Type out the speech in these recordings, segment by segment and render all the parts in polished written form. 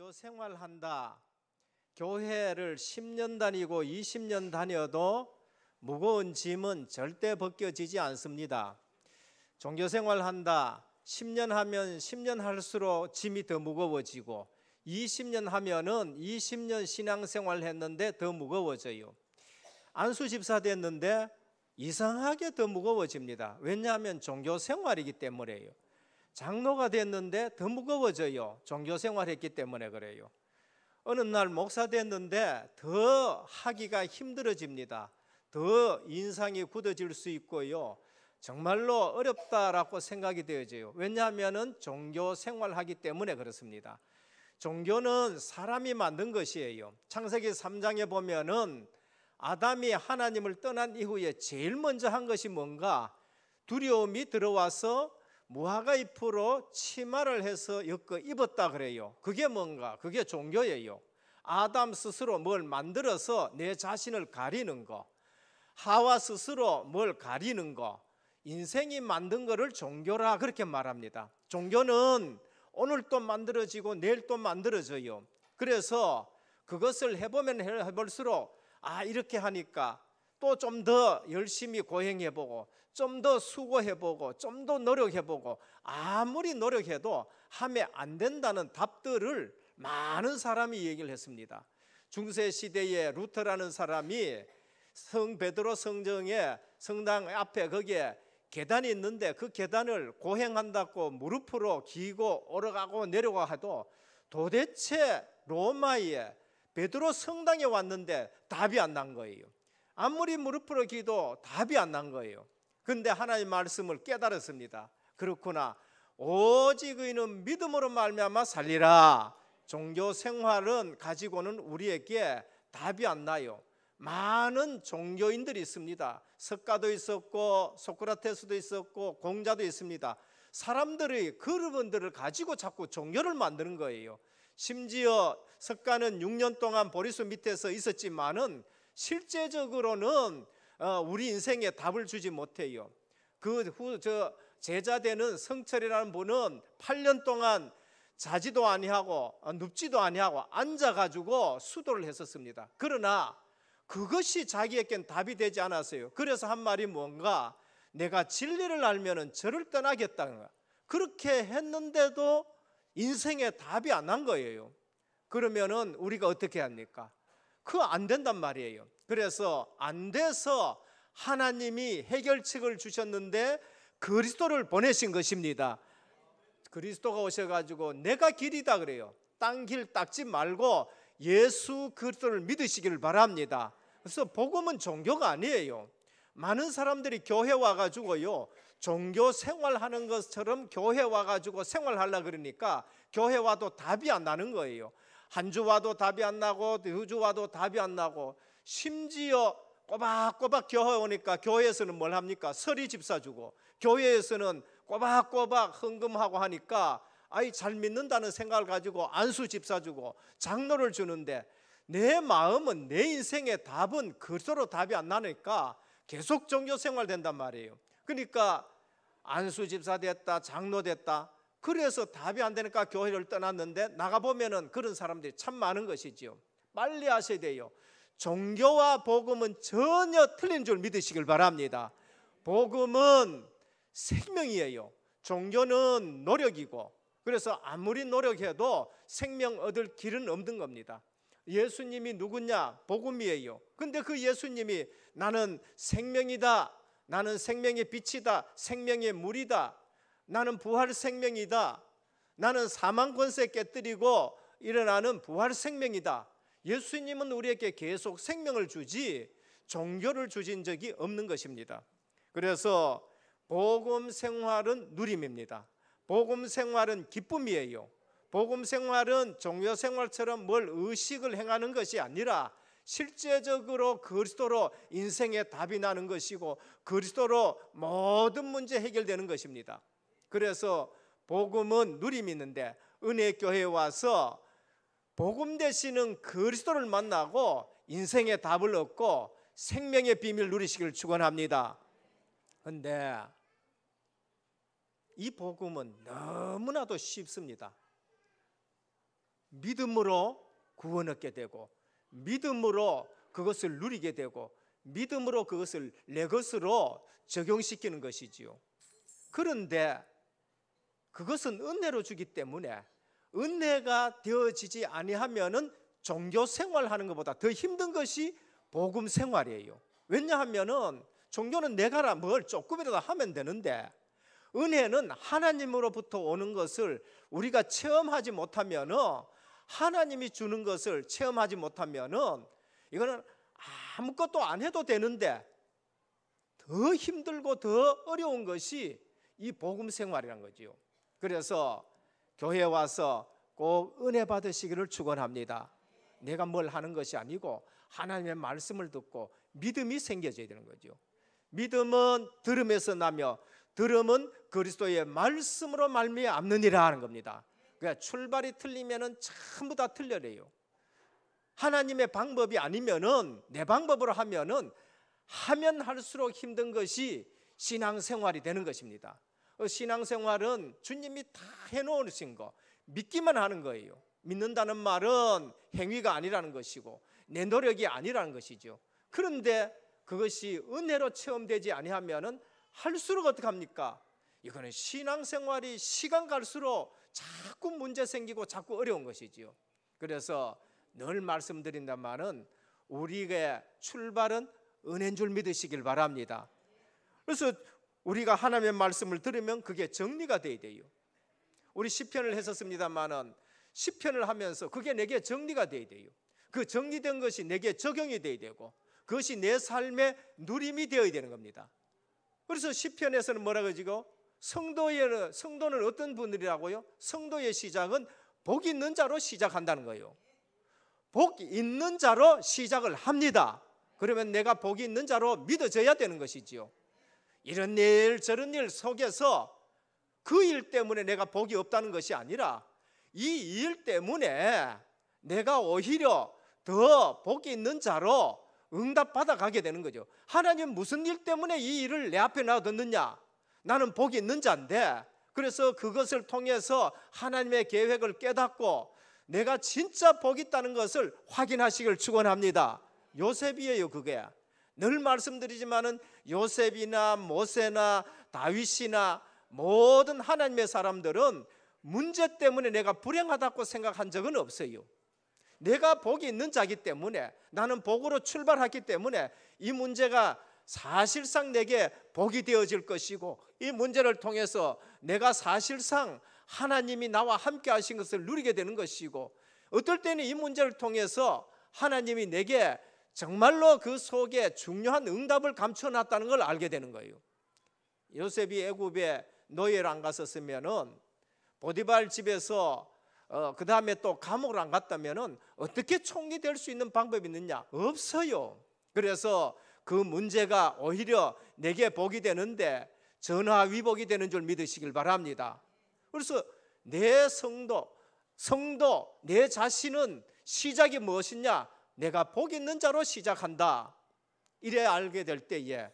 종교 생활한다. 교회를 10년 다니고 20년 다녀도 무거운 짐은 절대 벗겨지지 않습니다. 종교 생활한다. 10년 하면 10년 할수록 짐이 더 무거워지고 20년 하면은 20년 신앙생활 했는데 더 무거워져요. 안수 집사 됐는데 이상하게 더 무거워집니다. 왜냐하면 종교 생활이기 때문에요. 장로가 됐는데 더 무거워져요. 종교 생활했기 때문에 그래요. 어느 날 목사 됐는데 더 하기가 힘들어집니다. 더 인상이 굳어질 수 있고요. 정말로 어렵다라고 생각이 되어져요. 왜냐하면 종교 생활하기 때문에 그렇습니다. 종교는 사람이 만든 것이에요. 창세기 3장에 보면은 아담이 하나님을 떠난 이후에 제일 먼저 한 것이 뭔가? 두려움이 들어와서 무화과 잎으로 치마를 해서 엮어 입었다 그래요. 그게 뭔가? 그게 종교예요. 아담 스스로 뭘 만들어서 내 자신을 가리는 거, 하와 스스로 뭘 가리는 거, 인생이 만든 거를 종교라 그렇게 말합니다. 종교는 오늘 또 만들어지고 내일 또 만들어져요. 그래서 그것을 해보면 해볼수록 이렇게 하니까 또 좀 더 열심히 고행해보고 좀 더 수고해보고 좀 더 노력해보고 아무리 노력해도 하면 안 된다는 답들을 많은 사람이 얘기를 했습니다. 중세시대에 루터라는 사람이 성 베드로 성정에 성당 앞에 거기에 계단이 있는데 그 계단을 고행한다고 무릎으로 기고 오르가고 내려가도 도대체 로마에 베드로 성당에 왔는데 답이 안 난 거예요. 아무리 무릎으로 기도 답이 안 난 거예요. 그런데 하나님의 말씀을 깨달았습니다. 그렇구나. 오직 의인은 믿음으로 말미암아 살리라. 종교 생활은 가지고는 우리에게 답이 안 나요. 많은 종교인들이 있습니다. 석가도 있었고 소크라테스도 있었고 공자도 있습니다. 사람들이 그분들을 가지고 자꾸 종교를 만드는 거예요. 심지어 석가는 6년 동안 보리수 밑에서 있었지만은 실제적으로는 우리 인생에 답을 주지 못해요. 제자 되는 성철이라는 분은 8년 동안 자지도 아니하고 눕지도 아니하고 앉아가지고 수도를 했었습니다. 그러나 그것이 자기에겐 답이 되지 않았어요. 그래서 한 말이 뭔가? 내가 진리를 알면은 저를 떠나겠다는 거야. 그렇게 했는데도 인생에 답이 안 난 거예요. 그러면은 우리가 어떻게 합니까? 그거 안 된단 말이에요. 그래서 안 돼서 하나님이 해결책을 주셨는데 그리스도를 보내신 것입니다. 그리스도가 오셔가지고 내가 길이다 그래요. 딴 길 닦지 말고 예수 그리스도를 믿으시기를 바랍니다. 그래서 복음은 종교가 아니에요. 많은 사람들이 교회 와가지고요 종교 생활하는 것처럼 교회 와가지고 생활하려고 그러니까 교회 와도 답이 안 나는 거예요. 한 주 와도 답이 안 나고 두 주 와도 답이 안 나고 심지어 꼬박꼬박 교회 오니까 교회에서는 뭘 합니까? 서리 집사 주고 교회에서는 꼬박꼬박 헌금하고 하니까 잘 믿는다는 생각을 가지고 안수 집사 주고 장로를 주는데 내 마음은 내 인생의 답은 그리스도로 답이 안 나니까 계속 종교 생활 된단 말이에요. 그러니까 안수 집사 됐다 장로 됐다 그래서 답이 안 되니까 교회를 떠났는데 나가보면은 그런 사람들이 참 많은 것이지요. 빨리 아셔야 돼요. 종교와 복음은 전혀 틀린 줄 믿으시길 바랍니다. 복음은 생명이에요. 종교는 노력이고 그래서 아무리 노력해도 생명 얻을 길은 없는 겁니다. 예수님이 누구냐? 복음이에요. 근데 그 예수님이 나는 생명이다, 나는 생명의 빛이다, 생명의 물이다, 나는 부활 생명이다, 나는 사망 권세 깨뜨리고 일어나는 부활 생명이다. 예수님은 우리에게 계속 생명을 주지 종교를 주신 적이 없는 것입니다. 그래서 복음 생활은 누림입니다. 복음 생활은 기쁨이에요. 복음 생활은 종교 생활처럼 뭘 의식을 행하는 것이 아니라 실제적으로 그리스도로 인생의 답이 나는 것이고 그리스도로 모든 문제 해결되는 것입니다. 그래서 복음은 누림이 있는데 은혜 교회에 와서 복음 되시는 그리스도를 만나고 인생의 답을 얻고 생명의 비밀 누리시기를 축원합니다. 그런데 이 복음은 너무나도 쉽습니다. 믿음으로 구원 얻게 되고, 믿음으로 그것을 누리게 되고, 믿음으로 그것을 내 것으로 적용시키는 것이지요. 그런데 그것은 은혜로 주기 때문에 은혜가 되어지지 아니하면은 종교 생활하는 것보다 더 힘든 것이 복음 생활이에요. 왜냐하면은 종교는 내가 뭘 조금이라도 하면 되는데, 은혜는 하나님으로부터 오는 것을 우리가 체험하지 못하면은, 하나님이 주는 것을 체험하지 못하면은 이거는 아무것도 안 해도 되는데 더 힘들고 더 어려운 것이 이 복음 생활이란 거지요. 그래서 교회에 와서 꼭 은혜 받으시기를 축원합니다. 내가 뭘 하는 것이 아니고 하나님의 말씀을 듣고 믿음이 생겨져야 되는 거죠. 믿음은 들음에서 나며 들음은 그리스도의 말씀으로 말미암느니라 하는 겁니다. 그러니까 출발이 틀리면은 전부 다 틀려래요. 하나님의 방법이 아니면은, 내 방법으로 하면은 하면 할수록 힘든 것이 신앙생활이 되는 것입니다. 신앙생활은 주님이 다 해놓으신 거 믿기만 하는 거예요. 믿는다는 말은 행위가 아니라는 것이고 내 노력이 아니라는 것이죠. 그런데 그것이 은혜로 체험되지 아니하면은 할수록 어떻게 합니까? 이거는 신앙생활이 시간 갈수록 자꾸 문제 생기고 자꾸 어려운 것이지요. 그래서 늘 말씀드린다마는 우리의 출발은 은혜인 줄 믿으시길 바랍니다. 그래서 우리가 하나님의 말씀을 들으면 그게 정리가 돼야 돼요. 우리 시편을 했었습니다마는 시편을 하면서 그게 내게 정리가 돼야 돼요. 그 정리된 것이 내게 적용이 돼야 되고 그것이 내 삶의 누림이 되어야 되는 겁니다. 그래서 시편에서는 뭐라고 하지고, 성도는 어떤 분들이라고요? 성도의 시작은 복 있는 자로 시작한다는 거예요. 복 있는 자로 시작을 합니다. 그러면 내가 복이 있는 자로 믿어져야 되는 것이지요. 이런 일 저런 일 속에서 그 일 때문에 내가 복이 없다는 것이 아니라 이 일 때문에 내가 오히려 더 복이 있는 자로 응답받아 가게 되는 거죠. 하나님 무슨 일 때문에 이 일을 내 앞에 놔뒀느냐? 나는 복이 있는 자인데, 그래서 그것을 통해서 하나님의 계획을 깨닫고 내가 진짜 복이 있다는 것을 확인하시길 축원합니다. 요셉이에요. 그게 늘 말씀드리지만은 요셉이나 모세나 다윗이나 모든 하나님의 사람들은 문제 때문에 내가 불행하다고 생각한 적은 없어요. 내가 복이 있는 자이기 때문에, 나는 복으로 출발했기 때문에 이 문제가 사실상 내게 복이 되어질 것이고, 이 문제를 통해서 내가 사실상 하나님이 나와 함께 하신 것을 누리게 되는 것이고, 어떨 때는 이 문제를 통해서 하나님이 내게 정말로 그 속에 중요한 응답을 감춰놨다는 걸 알게 되는 거예요. 요셉이 애굽에 노예를 안 갔었으면은, 보디발 집에서 그 다음에 또 감옥을 안 갔다면은 어떻게 총리 될 수 있는 방법이 있느냐? 없어요. 그래서 그 문제가 오히려 내게 복이 되는데 전화위복이 되는 줄 믿으시길 바랍니다. 그래서 내 성도 내 자신은 시작이 무엇이냐? 내가 복 있는 자로 시작한다. 이래 알게 될 때에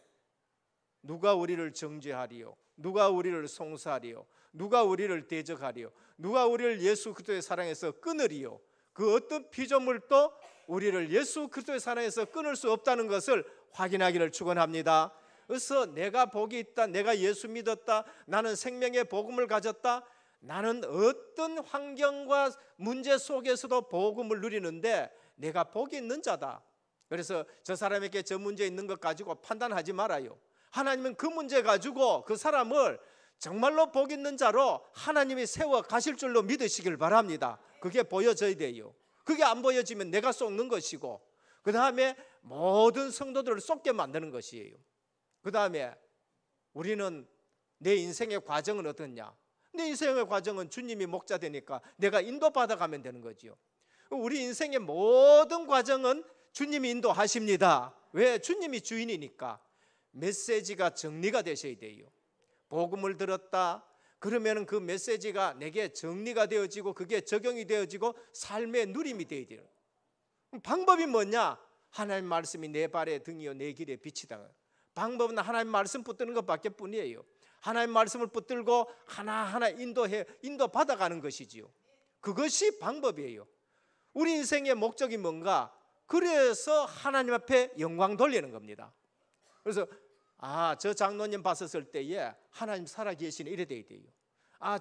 누가 우리를 정죄하리요? 누가 우리를 송사하리요? 누가 우리를 대적하리요? 누가 우리를 예수 그리스도의 사랑에서 끊으리요? 그 어떤 피조물도 우리를 예수 그리스도의 사랑에서 끊을 수 없다는 것을 확인하기를 축원합니다. 그래서 내가 복이 있다, 내가 예수 믿었다, 나는 생명의 복음을 가졌다, 나는 어떤 환경과 문제 속에서도 복음을 누리는데 내가 복이 있는 자다. 그래서 저 사람에게 저 문제 있는 것 가지고 판단하지 말아요. 하나님은 그 문제 가지고 그 사람을 정말로 복 있는 자로 하나님이 세워 가실 줄로 믿으시길 바랍니다. 그게 보여져야 돼요. 그게 안 보여지면 내가 속는 것이고, 그 다음에 모든 성도들을 속게 만드는 것이에요. 그 다음에 우리는 내 인생의 과정은 어떻냐? 내 인생의 과정은 주님이 목자 되니까 내가 인도받아 가면 되는 거죠. 우리 인생의 모든 과정은 주님이 인도하십니다. 왜? 주님이 주인이니까. 메시지가 정리가 되셔야 돼요. 복음을 들었다 그러면 그 메시지가 내게 정리가 되어지고 그게 적용이 되어지고 삶의 누림이 되어야 돼요. 방법이 뭐냐? 하나님 말씀이 내 발의 등이요 내 길의 빛이다. 방법은 하나님 말씀 붙드는 것밖에 뿐이에요. 하나님 말씀을 붙들고 하나하나 인도 받아가는 것이지요. 그것이 방법이에요. 우리 인생의 목적이 뭔가? 그래서 하나님 앞에 영광 돌리는 겁니다. 그래서 저 장로님 봤었을 때에 하나님 살아계시네 이래 돼야 돼요.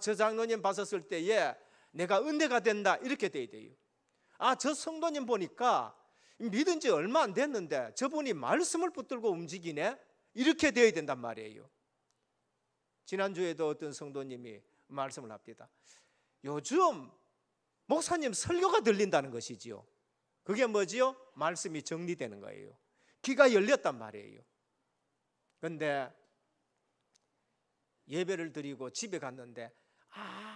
저 장로님 봤었을 때에 내가 은혜가 된다 이렇게 돼야 돼요. 저 성도님 보니까 믿은 지 얼마 안 됐는데 저분이 말씀을 붙들고 움직이네 이렇게 돼야 된단 말이에요. 지난주에도 어떤 성도님이 말씀을 합니다. 요즘 목사님 설교가 들린다는 것이지요. 그게 뭐지요? 말씀이 정리되는 거예요. 귀가 열렸단 말이에요. 그런데 예배를 드리고 집에 갔는데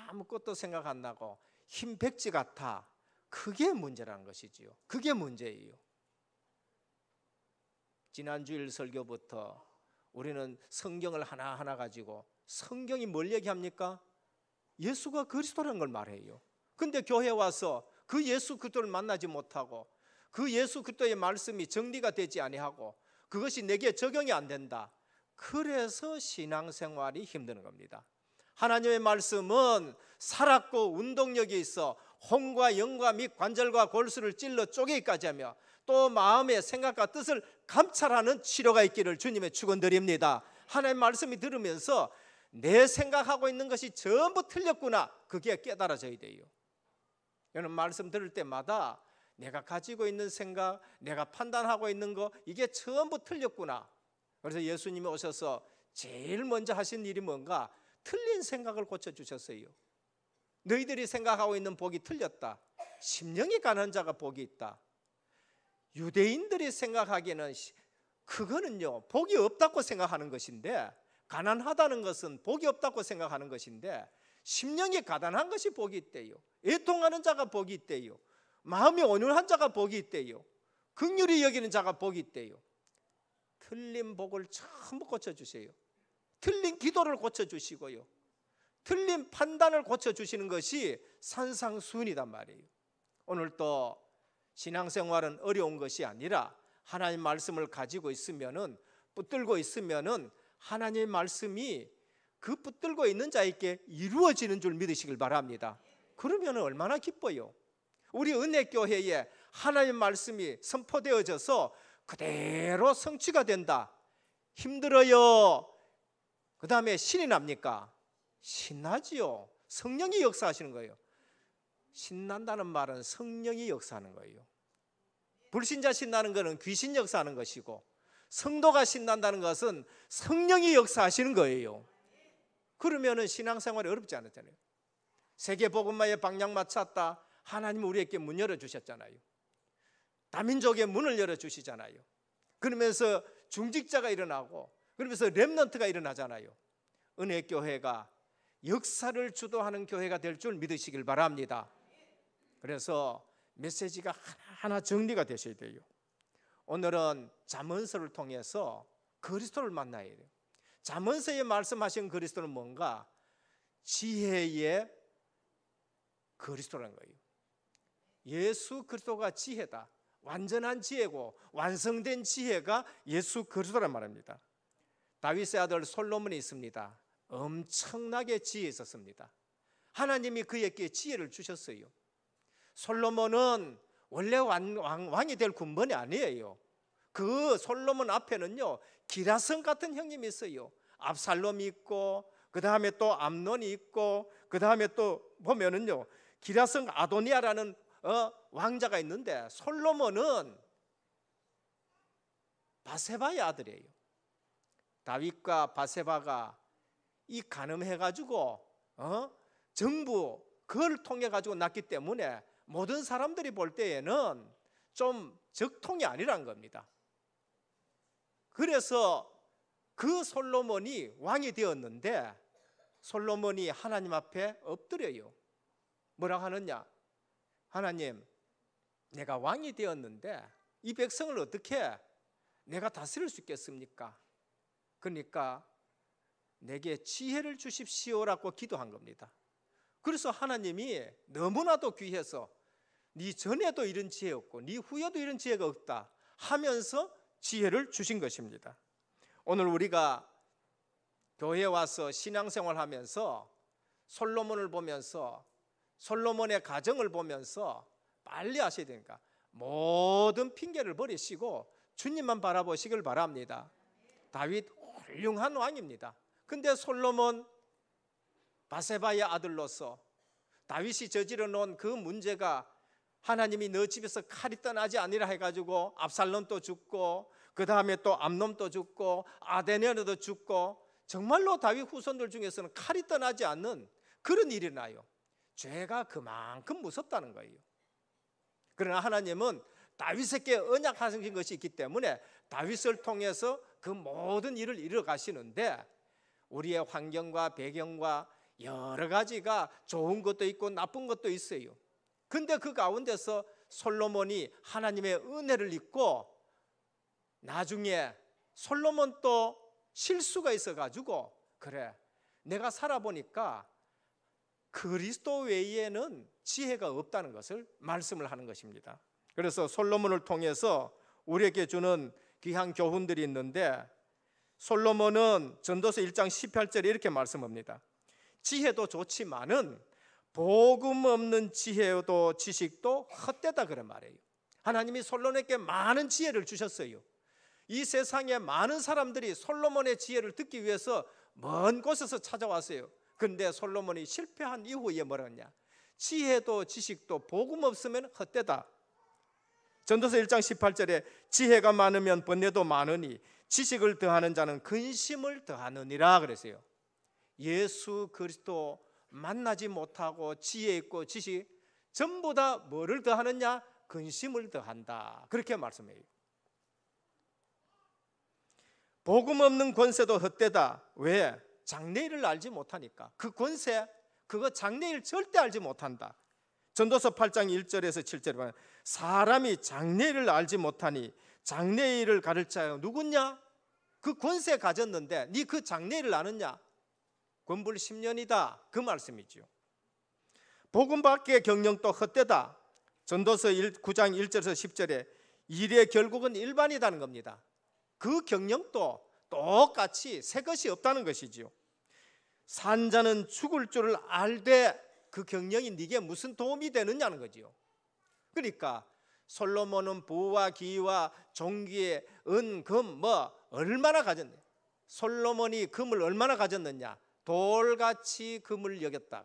아무것도 생각 안 나고 흰 백지 같아. 그게 문제라는 것이지요. 그게 문제예요. 지난주일 설교부터 우리는 성경을 하나하나 가지고 성경이 뭘 얘기합니까? 예수가 그리스도라는 걸 말해요. 근데 교회 와서 그 예수 그리스도를 만나지 못하고 그 예수 그리스도의 말씀이 정리가 되지 아니하고 그것이 내게 적용이 안 된다. 그래서 신앙생활이 힘드는 겁니다. 하나님의 말씀은 살았고 운동력이 있어 혼과 영과 및 관절과 골수를 찔러 쪼개기까지 하며 또 마음의 생각과 뜻을 감찰하는 치료가 있기를 주님의 축원드립니다. 하나님의 말씀이 들으면서 내 생각하고 있는 것이 전부 틀렸구나, 그게 깨달아져야 돼요. 여러분 말씀 들을 때마다 내가 가지고 있는 생각, 내가 판단하고 있는 거 이게 전부 틀렸구나. 그래서 예수님이 오셔서 제일 먼저 하신 일이 뭔가? 틀린 생각을 고쳐주셨어요. 너희들이 생각하고 있는 복이 틀렸다. 심령이 가난한 자가 복이 있다. 유대인들이 생각하기에는 그거는요 복이 없다고 생각하는 것인데, 가난하다는 것은 복이 없다고 생각하는 것인데, 심령이 가난한 것이 복이 있대요. 애통하는 자가 복이 있대요. 마음이 온유한 자가 복이 있대요. 긍휼히 여기는 자가 복이 있대요. 틀린 복을 전부 고쳐주세요. 틀린 기도를 고쳐주시고요, 틀린 판단을 고쳐주시는 것이 산상수훈이단 말이에요. 오늘 또 신앙생활은 어려운 것이 아니라 하나님 말씀을 가지고 있으면은, 붙들고 있으면은 하나님의 말씀이 그 붙들고 있는 자에게 이루어지는 줄 믿으시길 바랍니다. 그러면 얼마나 기뻐요. 우리 은혜교회에 하나님의 말씀이 선포되어져서 그대로 성취가 된다. 힘들어요. 그 다음에 신이 납니까? 신나지요. 성령이 역사하시는 거예요. 신난다는 말은 성령이 역사하는 거예요. 불신자 신나는 것은 귀신 역사하는 것이고, 성도가 신난다는 것은 성령이 역사하시는 거예요. 그러면은 신앙생활이 어렵지 않았잖아요. 세계복음화의 방향 맞췄다. 하나님은 우리에게 문 열어주셨잖아요. 다민족의 문을 열어주시잖아요. 그러면서 중직자가 일어나고, 그러면서 렘넌트가 일어나잖아요. 은혜교회가 역사를 주도하는 교회가 될 줄 믿으시길 바랍니다. 그래서 메시지가 하나하나 정리가 되셔야 돼요. 오늘은 잠언서를 통해서 그리스도를 만나야 돼요. 잠언서에 말씀하신 그리스도는 뭔가? 지혜의 그리스도라는 거예요. 예수 그리스도가 지혜다. 완전한 지혜고 완성된 지혜가 예수 그리스도란 말입니다. 다윗의 아들 솔로몬이 있습니다. 엄청나게 지혜 있었습니다. 하나님이 그에게 지혜를 주셨어요. 솔로몬은 원래 왕이 될 군번이 아니에요. 그 솔로몬 앞에는요 기라성 같은 형님이 있어요. 압살롬이 있고, 그 다음에 또 암논이 있고, 그 다음에 또 보면은요 기라성 아도니아라는 왕자가 있는데, 솔로몬은 바세바의 아들이에요. 다윗과 바세바가 이 간음해가지고 정부 그걸 통해 가지고 났기 때문에 모든 사람들이 볼 때에는 좀 적통이 아니란 겁니다. 그래서 그 솔로몬이 왕이 되었는데, 솔로몬이 하나님 앞에 엎드려요. 뭐라고 하느냐? 하나님, 내가 왕이 되었는데 이 백성을 어떻게 내가 다스릴 수 있겠습니까? 그러니까 내게 지혜를 주십시오라고 기도한 겁니다. 그래서 하나님이 너무나도 귀해서 네 전에도 이런 지혜 없고 네 후에도 이런 지혜가 없다 하면서 지혜를 주신 것입니다. 오늘 우리가 교회에 와서 신앙생활하면서 솔로몬을 보면서 솔로몬의 가정을 보면서 빨리 하셔야 되니까 모든 핑계를 버리시고 주님만 바라보시길 바랍니다. 다윗 훌륭한 왕입니다. 근데 솔로몬 바세바의 아들로서 다윗이 저지러 놓은 그 문제가 하나님이 너 집에서 칼이 떠나지 아니라 해가지고 압살롬도 죽고 그 다음에 또 암놈도 죽고 아데네르도 죽고 정말로 다윗 후손들 중에서는 칼이 떠나지 않는 그런 일이 나요. 죄가 그만큼 무섭다는 거예요. 그러나 하나님은 다윗에게 언약하신 것이 있기 때문에 다윗을 통해서 그 모든 일을 이루어 가시는데 우리의 환경과 배경과 여러 가지가 좋은 것도 있고 나쁜 것도 있어요. 근데 그 가운데서 솔로몬이 하나님의 은혜를 입고 나중에 솔로몬도 실수가 있어가지고 그래 내가 살아보니까 그리스도 외에는 지혜가 없다는 것을 말씀을 하는 것입니다. 그래서 솔로몬을 통해서 우리에게 주는 귀한 교훈들이 있는데 솔로몬은 전도서 1장 18절에 이렇게 말씀합니다. 지혜도 좋지만은 복음 없는 지혜도 지식도 헛되다 그런 말이에요. 하나님이 솔로몬에게 많은 지혜를 주셨어요. 이 세상에 많은 사람들이 솔로몬의 지혜를 듣기 위해서 먼 곳에서 찾아왔어요. 그런데 솔로몬이 실패한 이후에 뭐라 했냐? 지혜도 지식도 복음 없으면 헛되다. 전도서 1장 18절에 지혜가 많으면 번뇌도 많으니 지식을 더하는 자는 근심을 더하느니라 그랬어요. 예수 그리스도 만나지 못하고 지혜 있고 지식 전부 다 뭐를 더하느냐? 근심을 더한다. 그렇게 말씀해요. 복음 없는 권세도 헛되다. 왜? 장래일을 알지 못하니까. 그 권세, 그거 장래일 절대 알지 못한다. 전도서 8장 1절에서 7절에 보면 사람이 장래일을 알지 못하니 장래일을 가를 자가 누구냐? 그 권세 가졌는데 네 그 장래일을 아느냐? 권불 10년이다. 그 말씀이죠. 복음 밖의 경영도 헛되다. 전도서 9장 1절에서 10절에 일의 결국은 일반이라는 겁니다. 그 경영도 똑같이 새 것이 없다는 것이지요. 산자는 죽을 줄을 알되 그 경영이 네게 무슨 도움이 되느냐는 거지요. 그러니까 솔로몬은 부와 기와 종기에 은, 금 뭐 얼마나 가졌냐? 솔로몬이 금을 얼마나 가졌느냐? 돌같이 금을 여겼다.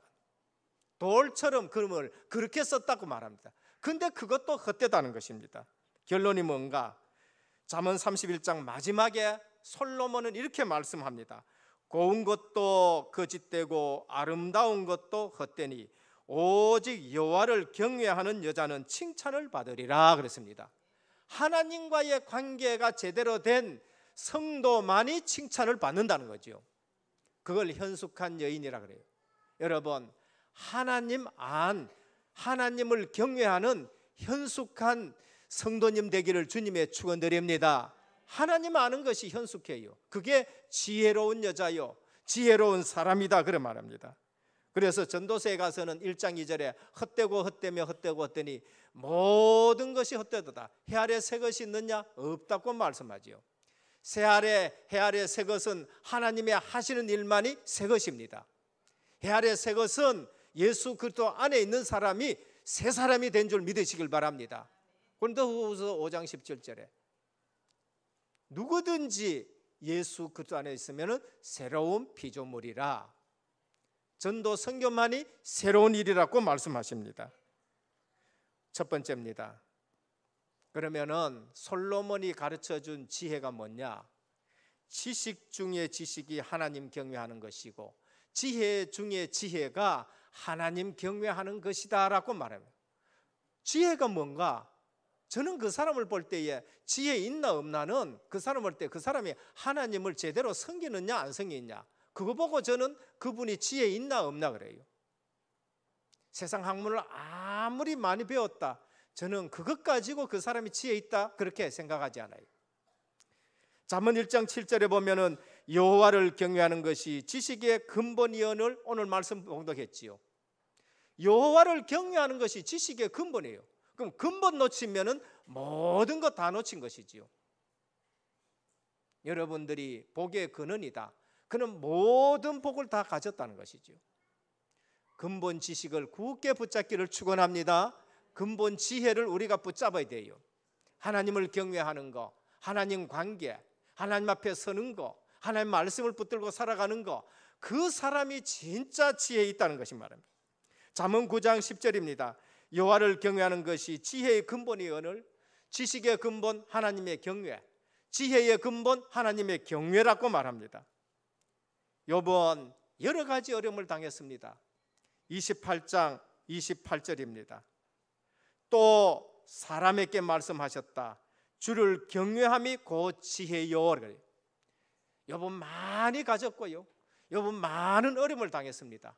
돌처럼 금을 그렇게 썼다고 말합니다. 근데 그것도 헛되다는 것입니다. 결론이 뭔가? 잠언 31장 마지막에 솔로몬은 이렇게 말씀합니다. 고운 것도 거짓되고 아름다운 것도 헛되니 오직 여호와를 경외하는 여자는 칭찬을 받으리라 그랬습니다. 하나님과의 관계가 제대로 된 성도만이 칭찬을 받는다는 거죠. 그걸 현숙한 여인이라 그래요. 여러분, 하나님을 경외하는 현숙한 성도님 되기를 주님의 축원드립니다. 하나님 아는 것이 현숙해요. 그게 지혜로운 여자요, 지혜로운 사람이다 그런 말합니다. 그래서 전도서에 가서는 1장 2절에 헛되고 헛되며 헛되고 헛되니 모든 것이 헛되도다. 해 아래 새 것이 있느냐? 없다고 말씀하지요. 해 아래 새 것은 하나님의 하시는 일만이 새 것입니다. 해 아래 새 것은 예수 그리스도 안에 있는 사람이 새 사람이 된 줄 믿으시길 바랍니다. 고린도후서 5장 17절에 누구든지 예수 그리스도 안에 있으면 새로운 피조물이라. 전도 선교만이 새로운 일이라고 말씀하십니다. 첫 번째입니다. 그러면은 솔로몬이 가르쳐준 지혜가 뭐냐? 지식 중에 지식이 하나님 경외하는 것이고 지혜 중에 지혜가 하나님 경외하는 것이다 라고 말합니다. 지혜가 뭔가? 저는 그 사람을 볼 때에 지혜 있나 없나는 그 사람을 볼 때 그 사람이 하나님을 제대로 섬기느냐 안 섬기느냐 그거 보고 저는 그분이 지혜 있나 없나 그래요. 세상 학문을 아무리 많이 배웠다, 저는 그것 가지고 그 사람이 지혜 있다 그렇게 생각하지 않아요. 잠언 1장 7절에 보면은 여호와를 경외하는 것이 지식의 근본이언을 오늘 말씀 봉독했지요. 여호와를 경외하는 것이 지식의 근본이에요. 그럼 근본 놓치면은 모든 것 다 놓친 것이지요. 여러분들이 복의 근원이다. 그는 모든 복을 다 가졌다는 것이지요. 근본 지식을 굳게 붙잡기를 축원합니다. 근본 지혜를 우리가 붙잡아야 돼요. 하나님을 경외하는 거, 하나님 관계, 하나님 앞에 서는 거, 하나님 말씀을 붙들고 살아가는 거, 그 사람이 진짜 지혜에 있다는 것이 말입니다. 잠언 9장 10절입니다. 여호와를 경외하는 것이 지혜의 근본이거늘 지식의 근본 하나님의 경외, 지혜의 근본 하나님의 경외라고 말합니다. 요번 여러 가지 어려움을 당했습니다. 28장 28절입니다. 또 사람에게 말씀하셨다. 주를 경외함이 곧 지혜요. 여러분 많이 가졌고요, 여러분 많은 어려움을 당했습니다.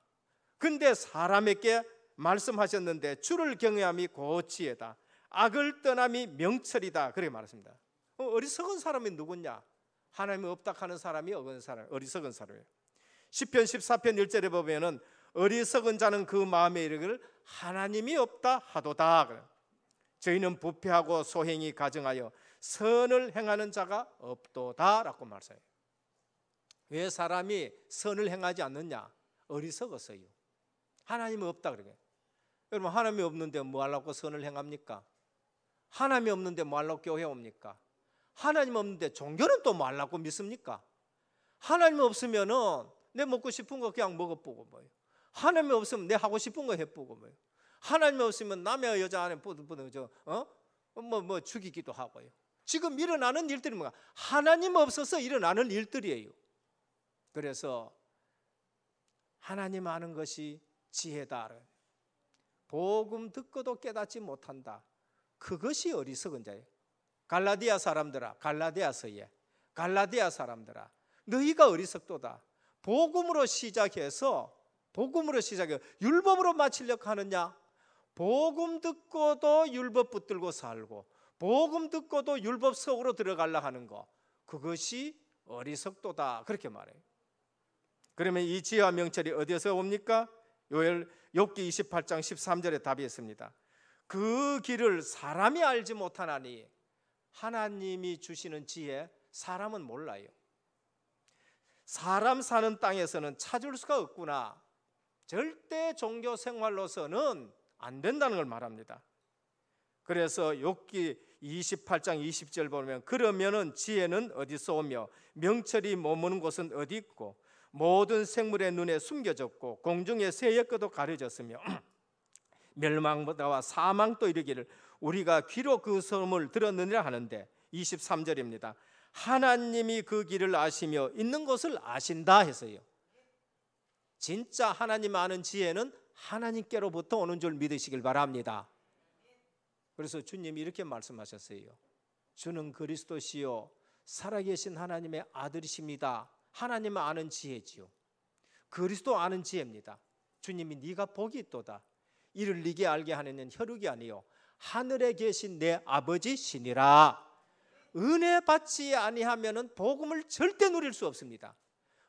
근데 사람에게 말씀하셨는데 주를 경외함이 곧 지혜다. 악을 떠남이 명철이다. 그렇게 말했습니다. 어리석은 사람이 누구냐? 하나님이 없다 하는 사람이 어리석은 사람이에요. 시편 14편 1절에 보면은 어리석은 자는 그 마음에 이르기를 하나님이 없다 하도다. 저희는 부패하고 소행이 가증하여 선을 행하는 자가 없도다라고 말해요. 왜 사람이 선을 행하지 않느냐? 어리석어서요. 하나님이 없다 그러게. 여러분 하나님이 없는데 뭐 하려고 선을 행합니까? 하나님이 없는데 뭐 하려고 교회 옵니까? 하나님 없는데 종교는 또 뭐 하려고 믿습니까? 하나님 없으면은 내 먹고 싶은 거 그냥 먹어보고 뭐예요. 하나님이 없으면 내 하고 싶은 거 해보고 뭐예요. 하나님이 없으면 남의 여자 안에 뭐 죽이기도 하고요. 지금 일어나는 일들이 뭐가 하나님 없어서 일어나는 일들이에요. 그래서 하나님 아는 것이 지혜다. 복음 듣고도 깨닫지 못한다. 그것이 어리석은 자예요. 갈라디아 사람들아, 갈라디아 사람들아, 너희가 어리석도다. 복음으로 시작해서 율법으로 마치려고 하느냐? 복음 듣고도 율법 붙들고 살고 복음 듣고도 율법 속으로 들어가려 하는 거, 그것이 어리석도다. 그렇게 말해요. 그러면 이 지혜와 명철이 어디에서 옵니까? 욥기 28장 13절에 답이 있습니다. 그 길을 사람이 알지 못하나니, 하나님이 주시는 지혜 사람은 몰라요. 사람 사는 땅에서는 찾을 수가 없구나. 절대 종교 생활로서는 안 된다는 걸 말합니다. 그래서 욥기 28장 20절 보면 그러면은 지혜는 어디서 오며 명철이 머무는 곳은 어디 있고 모든 생물의 눈에 숨겨졌고 공중의 새의 끄도 가려졌으며 멸망보다와 사망도 이르기를 우리가 귀로 그 소음을 들었느니라 하는데 23절입니다. 하나님이 그 길을 아시며 있는 것을 아신다 해서요. 진짜 하나님 아는 지혜는 하나님께로부터 오는 줄 믿으시길 바랍니다. 그래서 주님이 이렇게 말씀하셨어요. 주는 그리스도시요 살아계신 하나님의 아들이십니다. 하나님을 아는 지혜지요. 그리스도 아는 지혜입니다. 주님이 네가 복이 있도다. 이를 네게 알게 하는 혈육이 아니요 하늘에 계신 내 아버지시니라. 은혜 받지 아니하면은 복음을 절대 누릴 수 없습니다.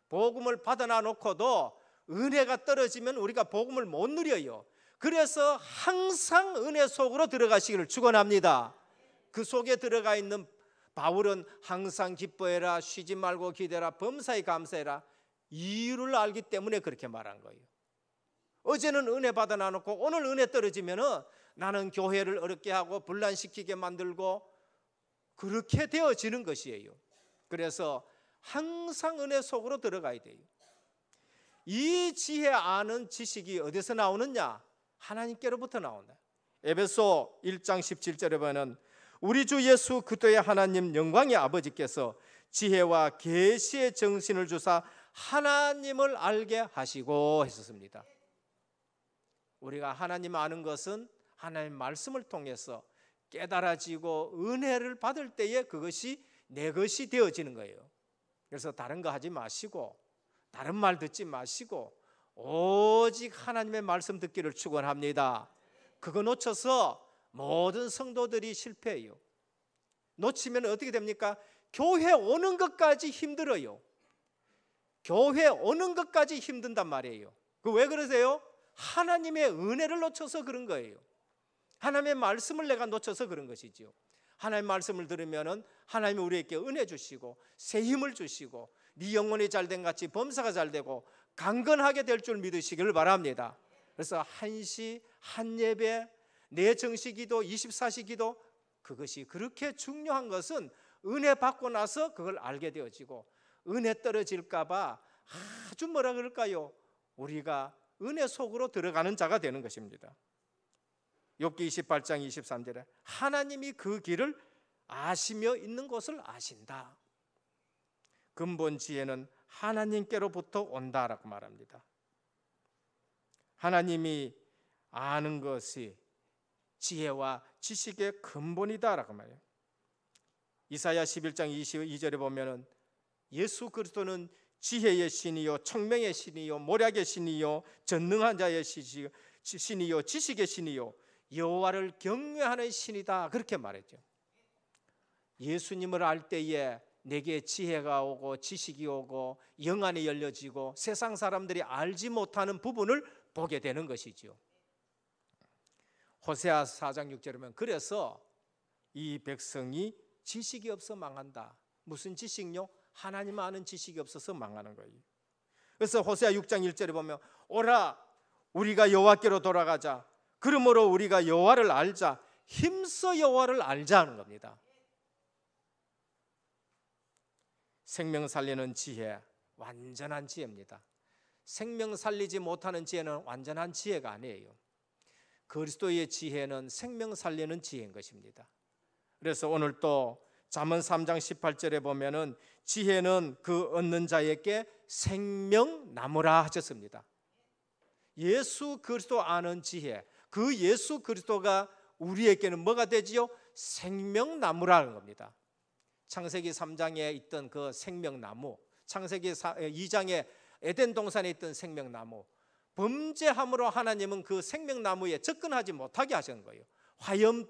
복음을 받아놔 놓고도 은혜가 떨어지면 우리가 복음을 못 누려요. 그래서 항상 은혜 속으로 들어가시기를 축원합니다. 그 속에 들어가 있는 바울은 항상 기뻐해라, 쉬지 말고 기도해라, 범사에 감사해라 이유를 알기 때문에 그렇게 말한 거예요. 어제는 은혜 받아놔 놓고 오늘 은혜 떨어지면은 나는 교회를 어렵게 하고 분란시키게 만들고 그렇게 되어지는 것이에요. 그래서 항상 은혜 속으로 들어가야 돼요. 이 지혜 아는 지식이 어디서 나오느냐? 하나님께로부터 나온다. 에베소 1장 17절에 보면 우리 주 예수 그리스도의 하나님 영광의 아버지께서 지혜와 계시의 정신을 주사 하나님을 알게 하시고 했었습니다. 우리가 하나님 아는 것은 하나님의 말씀을 통해서 깨달아지고 은혜를 받을 때에 그것이 내 것이 되어지는 거예요. 그래서 다른 거 하지 마시고 다른 말 듣지 마시고 오직 하나님의 말씀 듣기를 축원합니다. 그거 놓쳐서 모든 성도들이 실패해요. 놓치면 어떻게 됩니까? 교회 오는 것까지 힘들어요. 교회 오는 것까지 힘든단 말이에요. 그 왜 그러세요? 하나님의 은혜를 놓쳐서 그런 거예요. 하나님의 말씀을 내가 놓쳐서 그런 것이지요. 하나님의 말씀을 들으면은 하나님이 우리에게 은혜 주시고 새 힘을 주시고 네 영혼이 잘된 같이 범사가 잘되고 강건하게 될 줄 믿으시기를 바랍니다. 그래서 한시, 한 예배, 내 정시기도, 24시기도 그것이 그렇게 중요한 것은 은혜 받고 나서 그걸 알게 되어지고, 은혜 떨어질까 봐 아주 뭐라 그럴까요? 우리가 은혜 속으로 들어가는 자가 되는 것입니다. 욥기 28장 23절에 하나님이 그 길을 아시며 있는 곳을 아신다. 근본 지혜는 하나님께로부터 온다라고 말합니다. 하나님이 아는 것이 지혜와 지식의 근본이다라고 말해요. 이사야 11장 22절에 보면은 예수 그리스도는 지혜의 신이요 총명의 신이요 모략의 신이요 전능한 자의 신이요 지식의 신이요 여호와를 경외하는 신이다, 그렇게 말했죠. 예수님을 알 때에 내게 지혜가 오고 지식이 오고 영안이 열려지고 세상 사람들이 알지 못하는 부분을 보게 되는 것이죠. 호세아 4장 6절에 보면 그래서 이 백성이 지식이 없어 망한다. 무슨 지식요? 하나님 아는 지식이 없어서 망하는 거예요. 그래서 호세아 6장 1절에 보면 오라 우리가 여호와께로 돌아가자. 그러므로 우리가 여호와를 알자. 힘써 여호와를 알자 하는 겁니다. 생명 살리는 지혜, 완전한 지혜입니다. 생명 살리지 못하는 지혜는 완전한 지혜가 아니에요. 그리스도의 지혜는 생명 살리는 지혜인 것입니다. 그래서 오늘 또 잠언 3장 18절에 보면은 지혜는 그 얻는 자에게 생명나무라 하셨습니다. 예수 그리스도 아는 지혜, 그 예수 그리스도가 우리에게는 뭐가 되지요? 생명나무라는 겁니다. 창세기 3장에 있던 그 생명나무, 창세기 2장에 에덴 동산에 있던 생명나무, 범죄함으로 하나님은 그 생명나무에 접근하지 못하게 하신 거예요. 화염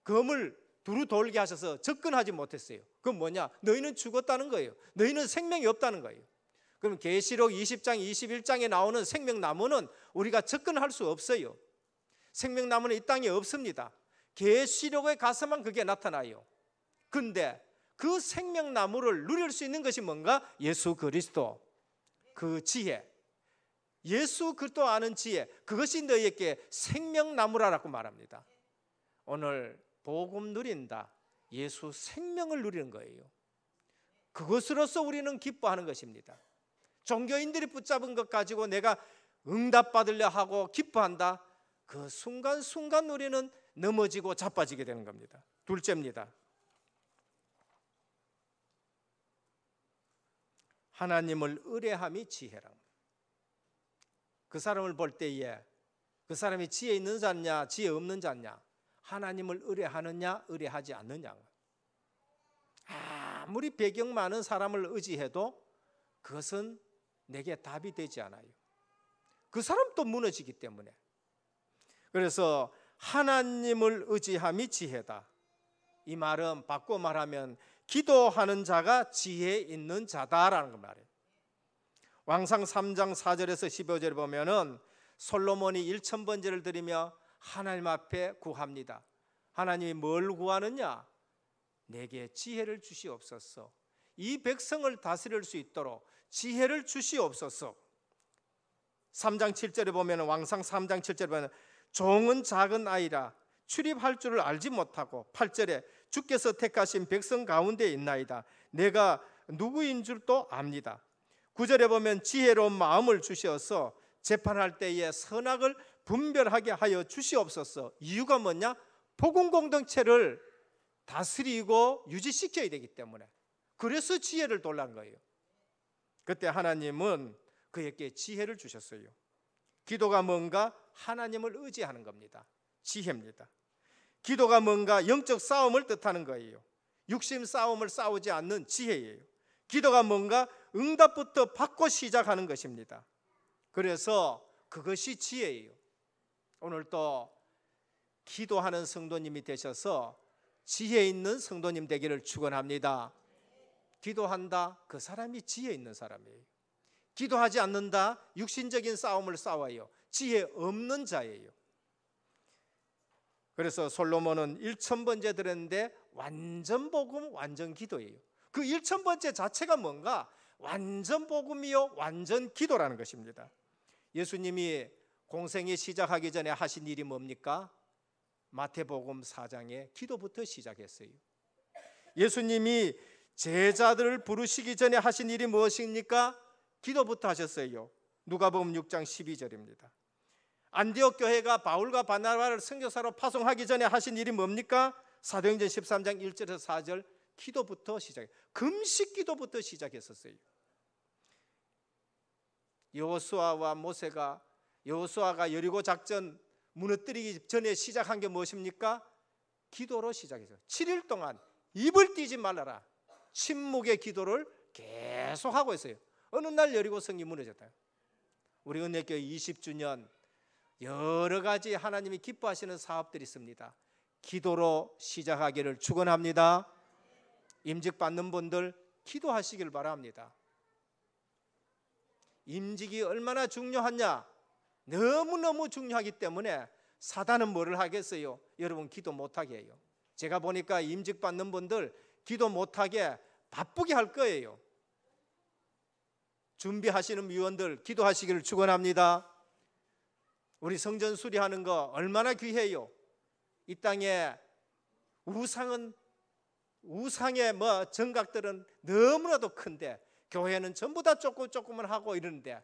검을 두루 돌게 하셔서 접근하지 못했어요. 그건 뭐냐? 너희는 죽었다는 거예요. 너희는 생명이 없다는 거예요. 그럼 계시록 20장 21장에 나오는 생명나무는 우리가 접근할 수 없어요. 생명나무는 이 땅에 없습니다. 계시록에 가서만 그게 나타나요. 근데 그 생명나무를 누릴 수 있는 것이 뭔가? 예수 그리스도, 그 지혜, 예수 그리스도 아는 지혜, 그것이 너희에게 생명나무라고 말합니다. 오늘 복음 누린다, 예수 생명을 누리는 거예요. 그것으로서 우리는 기뻐하는 것입니다. 종교인들이 붙잡은 것 가지고 내가 응답받으려 하고 기뻐한다, 그 순간순간 우리는 넘어지고 자빠지게 되는 겁니다. 둘째입니다. 하나님을 의뢰함이 지혜라. 그 사람을 볼 때에 그 사람이 지혜 있는 자냐 지혜 없는 자냐, 하나님을 의뢰하느냐 의뢰하지 않느냐. 아무리 배경 많은 사람을 의지해도 그것은 내게 답이 되지 않아요. 그 사람도 무너지기 때문에. 그래서 하나님을 의지함이 지혜다. 이 말은 바꿔 말하면 기도하는 자가 지혜 있는 자다라는 말이에요. 왕상 3장 4절에서 15절에 보면은 솔로몬이 1000번제를 드리며 하나님 앞에 구합니다. 하나님이 뭘 구하느냐? 내게 지혜를 주시옵소서. 이 백성을 다스릴 수 있도록 지혜를 주시옵소서. 3장 7절에 보면 왕상 3장 7절에 보면 종은 작은 아이라 출입할 줄을 알지 못하고 8절에 주께서 택하신 백성 가운데 있나이다. 내가 누구인 줄도 압니다. 9절에 보면 지혜로운 마음을 주시어서 재판할 때에 선악을 분별하게 하여 주시옵소서. 이유가 뭐냐? 복음 공동체를 다스리고 유지시켜야 되기 때문에. 그래서 지혜를 달라는 거예요. 그때 하나님은 그에게 지혜를 주셨어요. 기도가 뭔가? 하나님을 의지하는 겁니다. 지혜입니다. 기도가 뭔가? 영적 싸움을 뜻하는 거예요. 육심 싸움을 싸우지 않는 지혜예요. 기도가 뭔가? 응답부터 받고 시작하는 것입니다. 그래서 그것이 지혜예요. 오늘 또 기도하는 성도님이 되셔서 지혜 있는 성도님 되기를 축원합니다. 기도한다, 그 사람이 지혜 있는 사람이에요. 기도하지 않는다, 육신적인 싸움을 싸워요. 지혜 없는 자예요. 그래서 솔로몬은 1000번제 드렸는데 완전 복음, 완전 기도예요. 그 1000번제 자체가 뭔가? 완전 복음이요 완전 기도라는 것입니다. 예수님이 공생이 시작하기 전에 하신 일이 뭡니까? 마태복음 4장에 기도부터 시작했어요. 예수님이 제자들을 부르시기 전에 하신 일이 무엇입니까? 기도부터 하셨어요. 누가복음 6장 12절입니다. 안디옥 교회가 바울과 바나바를 선교사로 파송하기 전에 하신 일이 뭡니까? 사도행전 13장 1절에서 4절 기도부터 시작해. 금식 기도부터 시작했었어요. 여호수아가 여리고 작전 무너뜨리기 전에 시작한 게 무엇입니까? 기도로 시작했어요. 7일 동안 입을 띄지 말라라. 침묵의 기도를 계속하고 있어요. 어느 날 여리고 성이 무너졌다. 우리 은혜교회 20주년 여러 가지 하나님이 기뻐하시는 사업들이 있습니다. 기도로 시작하기를 축원합니다. 임직 받는 분들 기도하시길 바랍니다. 임직이 얼마나 중요하냐? 너무너무 중요하기 때문에 사단은 뭐를 하겠어요? 여러분 기도 못하게 해요. 제가 보니까 임직 받는 분들 기도 못하게 바쁘게 할 거예요. 준비하시는 위원들 기도하시기를 축원합니다. 우리 성전 수리하는 거 얼마나 귀해요. 이 땅에 우상의 정각들은 너무나도 큰데 교회는 전부 다 조금만 하고 이러는데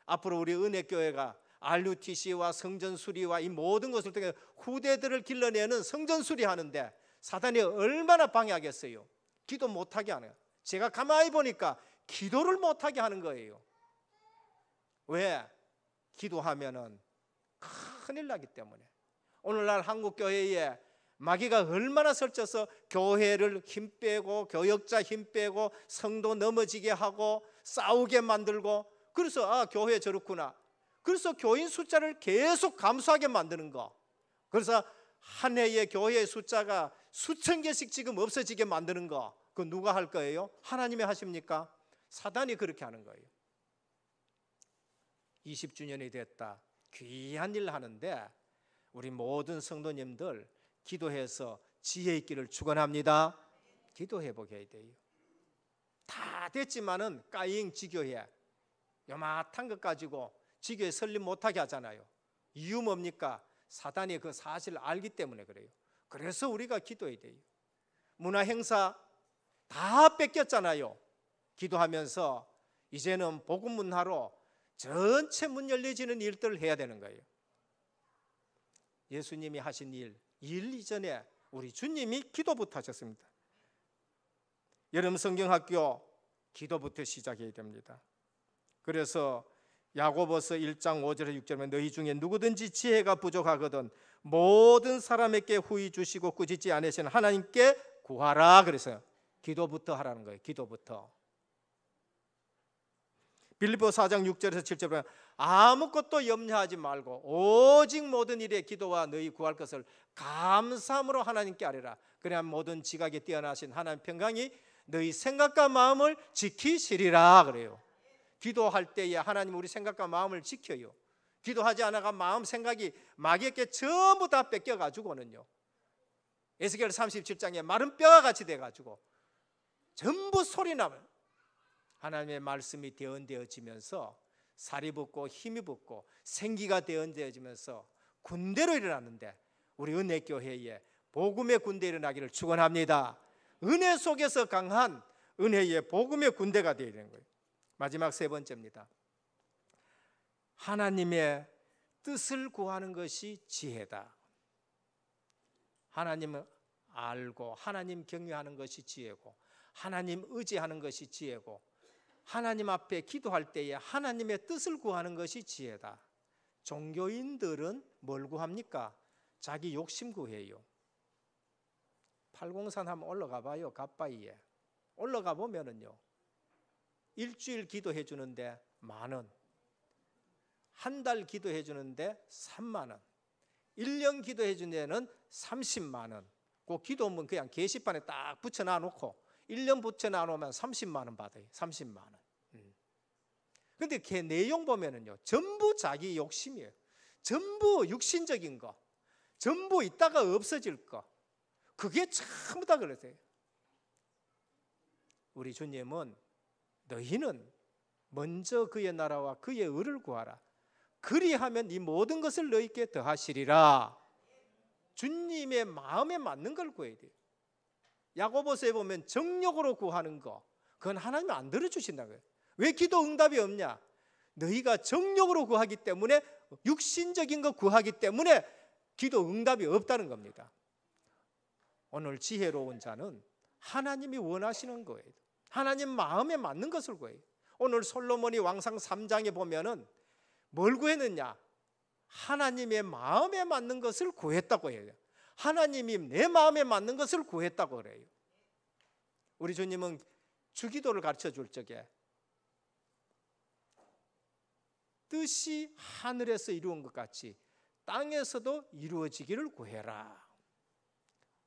앞으로 우리 은혜교회가 RUTC와 성전 수리와 이 모든 것을 통해 후대들을 길러내는 성전 수리하는데 사단이 얼마나 방해하겠어요. 기도 못하게 하는 거예요. 제가 가만히 보니까 기도를 못하게 하는 거예요. 왜? 기도하면은 큰일 나기 때문에. 오늘날 한국교회에 마귀가 얼마나 설쳐서 교회를 힘 빼고 교역자 힘 빼고 성도 넘어지게 하고 싸우게 만들고, 그래서 교회 저렇구나, 그래서 교인 숫자를 계속 감소하게 만드는 거. 그래서 한 해에 교회의 숫자가 수천 개씩 지금 없어지게 만드는 거. 그거 누가 할 거예요? 하나님이 하십니까? 사단이 그렇게 하는 거예요. 20주년이 됐다. 귀한 일 하는데 우리 모든 성도님들 기도해서 지혜 있기를 축원합니다. 기도해 보게 돼요. 다 됐지만은 까잉 지교회 요만한 것 가지고 지교회 설립 못하게 하잖아요. 이유 뭡니까? 사단이 그 사실을 알기 때문에 그래요. 그래서 우리가 기도해야 돼요. 문화 행사 다 뺏겼잖아요. 기도하면서 이제는 복음 문화로 전체 문 열려지는 일들을 해야 되는 거예요. 예수님이 하신 일 이전에 우리 주님이 기도부터 하셨습니다. 여름 성경학교 기도부터 시작해야 됩니다. 그래서 야고보서 1장 5절에 6절에 너희 중에 누구든지 지혜가 부족하거든 모든 사람에게 후히 주시고 꾸짖지 않으시는 하나님께 구하라. 그래서 기도부터 하라는 거예요. 기도부터. 빌립보 4장 6절에서 7절에 아무것도 염려하지 말고 오직 모든 일에 기도와 너희 구할 것을 감사함으로 하나님께 아뢰라. 그래야 모든 지각에 뛰어나신 하나님 평강이 너희 생각과 마음을 지키시리라. 그래요. 기도할 때에 하나님 우리 생각과 마음을 지켜요. 기도하지 않아가 마음 생각이 마귀에게 전부 다 뺏겨가지고는요, 에스겔 37장에 마른 뼈가 같이 돼가지고 전부 소리나면 하나님의 말씀이 대언되어지면서 살이 붙고 힘이 붙고 생기가 대언되어지면서 군대로 일어났는데 우리 은혜교회에 복음의 군대 일어나기를 축원합니다. 은혜 속에서 강한 은혜의 복음의 군대가 되어야 되는 거예요. 마지막 세 번째입니다. 하나님의 뜻을 구하는 것이 지혜다. 하나님을 알고 하나님 경외하는 것이 지혜고 하나님 의지하는 것이 지혜고 하나님 앞에 기도할 때에 하나님의 뜻을 구하는 것이 지혜다. 종교인들은 뭘 구합니까? 자기 욕심 구해요. 팔공산 한번 올라가 봐요. 갓바위에 올라가 보면은요, 일주일 기도해 주는데 10,000원, 한 달 기도해 주는데 30,000원, 1년 기도해 주는 데는 300,000원. 그 기도문 그냥 게시판에 딱 붙여놔 놓고 1년 붙여놔 놓으면 30만 원 받아요. 30만 원. 근데 그 내용 보면은요, 전부 자기 욕심이에요. 전부 육신적인 거, 전부 있다가 없어질 거, 그게 전부 다 그러세요. 우리 주님은 너희는 먼저 그의 나라와 그의 의를 구하라. 그리하면 이 모든 것을 너희께 더하시리라. 주님의 마음에 맞는 걸 구해야 돼요. 야고보서에 보면 정욕으로 구하는 거, 그건 하나님이 안 들어주신다고요. 왜 기도 응답이 없냐? 너희가 정욕으로 구하기 때문에, 육신적인 거 구하기 때문에 기도 응답이 없다는 겁니다. 오늘 지혜로운 자는 하나님이 원하시는 거예요. 하나님 마음에 맞는 것을 구해요. 오늘 솔로몬이 왕상 3장에 보면은 뭘 구했느냐? 하나님의 마음에 맞는 것을 구했다고 해요. 하나님이 내 마음에 맞는 것을 구했다고 그래요. 우리 주님은 주기도를 가르쳐 줄 적에 뜻이 하늘에서 이루어진 것 같이 땅에서도 이루어지기를 구해라.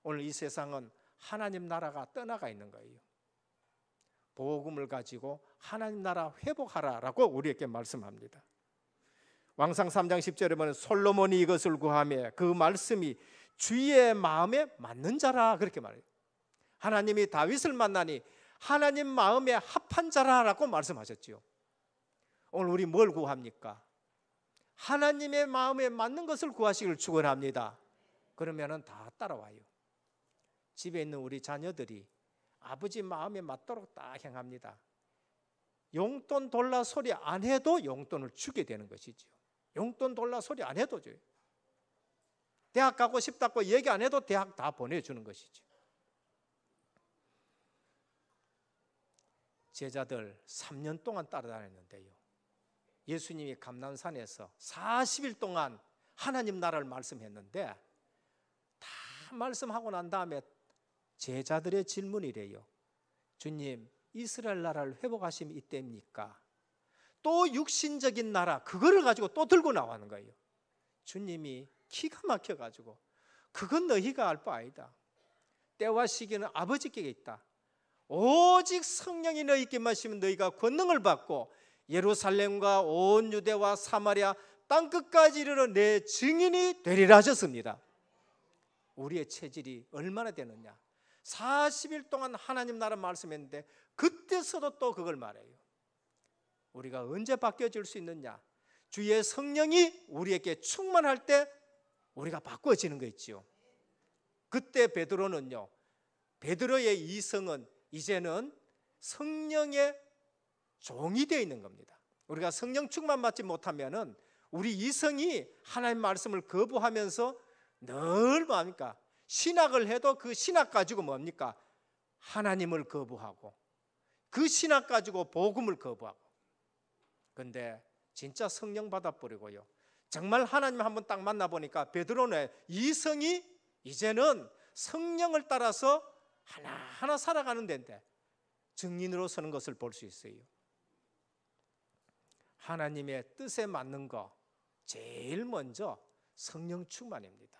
오늘 이 세상은 하나님 나라가 떠나가 있는 거예요. 복음을 가지고 하나님 나라 회복하라라고 우리에게 말씀합니다. 왕상 3장 10절에 보면 솔로몬이 이것을 구하며 그 말씀이 주의 마음에 맞는 자라, 그렇게 말해요. 하나님이 다윗을 만나니 하나님 마음에 합한 자라라고 말씀하셨지요. 오늘 우리 뭘 구합니까? 하나님의 마음에 맞는 것을 구하시기를 축원합니다. 그러면은 다 따라와요. 집에 있는 우리 자녀들이 아버지 마음에 맞도록 딱 행합니다. 용돈 돌라 소리 안 해도 용돈을 주게 되는 것이죠. 용돈 돌라 소리 안 해도 줘요. 대학 가고 싶다고 얘기 안 해도 대학 다 보내주는 것이죠. 제자들 3년 동안 따라다녔는데요, 예수님이 감람산에서 40일 동안 하나님 나라를 말씀했는데, 다 말씀하고 난 다음에 제자들의 질문이래요. 주님, 이스라엘 나라를 회복하심이 이때입니까? 또 육신적인 나라, 그거를 가지고 또 들고 나가는 거예요. 주님이 기가 막혀가지고, 그건 너희가 알 바 아니다. 때와 시기는 아버지께 있다. 오직 성령이 너희께 마시면 너희가 권능을 받고 예루살렘과 온 유대와 사마리아 땅끝까지 이르러 내 증인이 되리라 하셨습니다. 우리의 체질이 얼마나 되느냐? 40일 동안 하나님 나라 말씀했는데 그때서도 또 그걸 말해요. 우리가 언제 바뀌어질 수 있느냐? 주의 성령이 우리에게 충만할 때 우리가 바꿔지는 거 있지요. 그때 베드로는요, 베드로의 이성은 이제는 성령의 종이 되어 있는 겁니다. 우리가 성령 충만 받지 못하면은 우리 이성이 하나님 말씀을 거부하면서 늘 뭐합니까? 신학을 해도 그 신학 가지고 뭡니까? 하나님을 거부하고 그 신학 가지고 복음을 거부하고. 근데 진짜 성령 받아버리고요, 정말 하나님 한번 딱 만나보니까 베드로는 이성이 이제는 성령을 따라서 하나하나 살아가는 데인데 증인으로 서는 것을 볼 수 있어요. 하나님의 뜻에 맞는 거 제일 먼저 성령 충만입니다.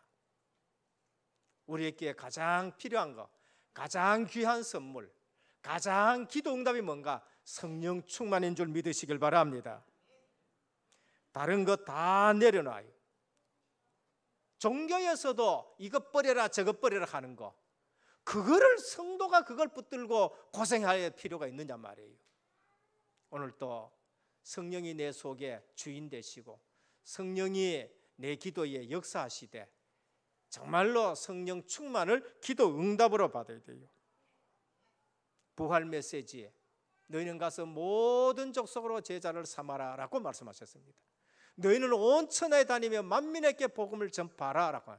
우리에게 가장 필요한 거, 가장 귀한 선물, 가장 기도 응답이 뭔가? 성령 충만인 줄 믿으시길 바랍니다. 다른 거 다 내려놔요. 종교에서도 이것 버려라 저것 버려라 하는 거, 그거를 성도가 그걸 붙들고 고생할 필요가 있느냐 말이에요. 오늘 또 성령이 내 속에 주인 되시고 성령이 내 기도에 역사하시되 정말로 성령 충만을 기도 응답으로 받아야 돼요. 부활 메시지에 너희는 가서 모든 족속으로 제자를 삼아라 라고 말씀하셨습니다. 너희는 온 천하에 다니며 만민에게 복음을 전파하라 라고.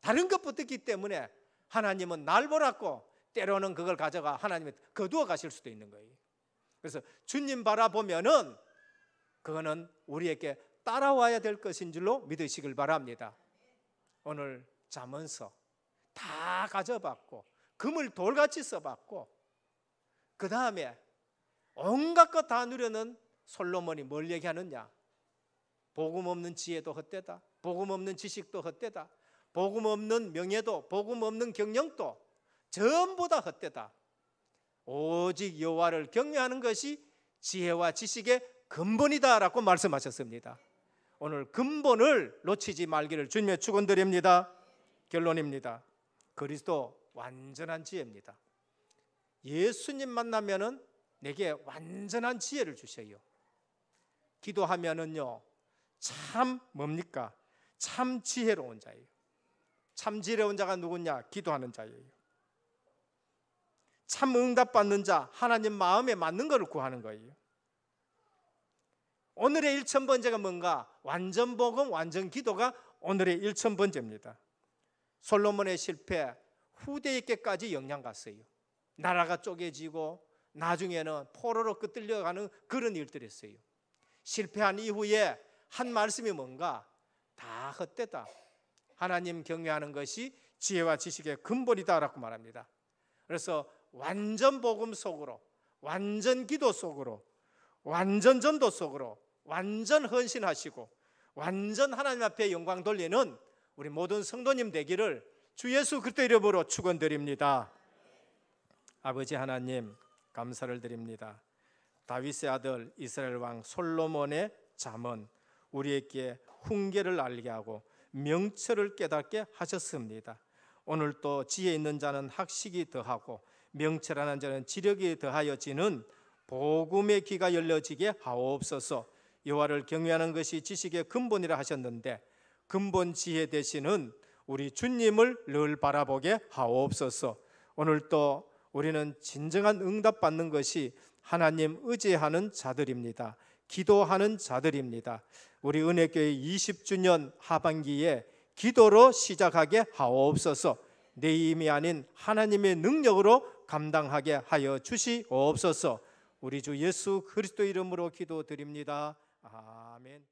다른 것 붙었기 때문에 하나님은 날 보라고 때로는 그걸 가져가 하나님이 거두어 가실 수도 있는 거예요. 그래서 주님 바라보면은 그거는 우리에게 따라와야 될 것인 줄로 믿으시길 바랍니다. 오늘 잠언서 다 가져봤고 금을 돌같이 써봤고 그 다음에 온갖 것 다 누려는 솔로몬이 뭘 얘기하느냐? 복음 없는 지혜도 헛되다, 복음 없는 지식도 헛되다, 복음 없는 명예도, 복음 없는 경영도 전부 다 헛되다. 오직 여호와를 경외하는 것이 지혜와 지식의 근본이다라고 말씀하셨습니다. 오늘 근본을 놓치지 말기를 주님의 축원드립니다. 결론입니다. 그리스도 완전한 지혜입니다. 예수님 만나면은 내게 완전한 지혜를 주셔요. 기도하면은요 참 뭡니까? 참 지혜로운 자예요. 참 지혜로운 자가 누구냐? 기도하는 자예요. 참 응답받는 자, 하나님 마음에 맞는 것을 구하는 거예요. 오늘의 1000번째가 뭔가? 완전 복음, 완전 기도가 오늘의 1000번째입니다. 솔로몬의 실패, 후대에게까지 영향 갔어요. 나라가 쪼개지고 나중에는 포로로 끄들려가는 그런 일들이 있어요. 실패한 이후에 한 말씀이 뭔가? 다 헛되다. 하나님 경외하는 것이 지혜와 지식의 근본이다라고 말합니다. 그래서 완전 복음 속으로, 완전 기도 속으로, 완전 전도 속으로, 완전 헌신하시고 완전 하나님 앞에 영광 돌리는 우리 모든 성도님 되기를 주 예수 그리스도의 이름으로 축원드립니다. 아버지 하나님 감사를 드립니다. 다윗의 아들 이스라엘 왕 솔로몬의 잠언 우리에게 훈계를 알게 하고 명철을 깨닫게 하셨습니다. 오늘 또 지혜 있는 자는 학식이 더하고 명철하는 자는 지력이 더하여지는 복음의 귀가 열려지게 하옵소서. 여호와를 경외하는 것이 지식의 근본이라 하셨는데 근본 지혜 되시는 우리 주님을 늘 바라보게 하옵소서. 오늘 또 우리는 진정한 응답받는 것이 하나님 의지하는 자들입니다. 기도하는 자들입니다. 우리 은혜교회 20주년 하반기에 기도로 시작하게 하옵소서. 내 힘이 아닌 하나님의 능력으로 감당하게 하여 주시옵소서. 우리 주 예수 그리스도 이름으로 기도드립니다. 아멘.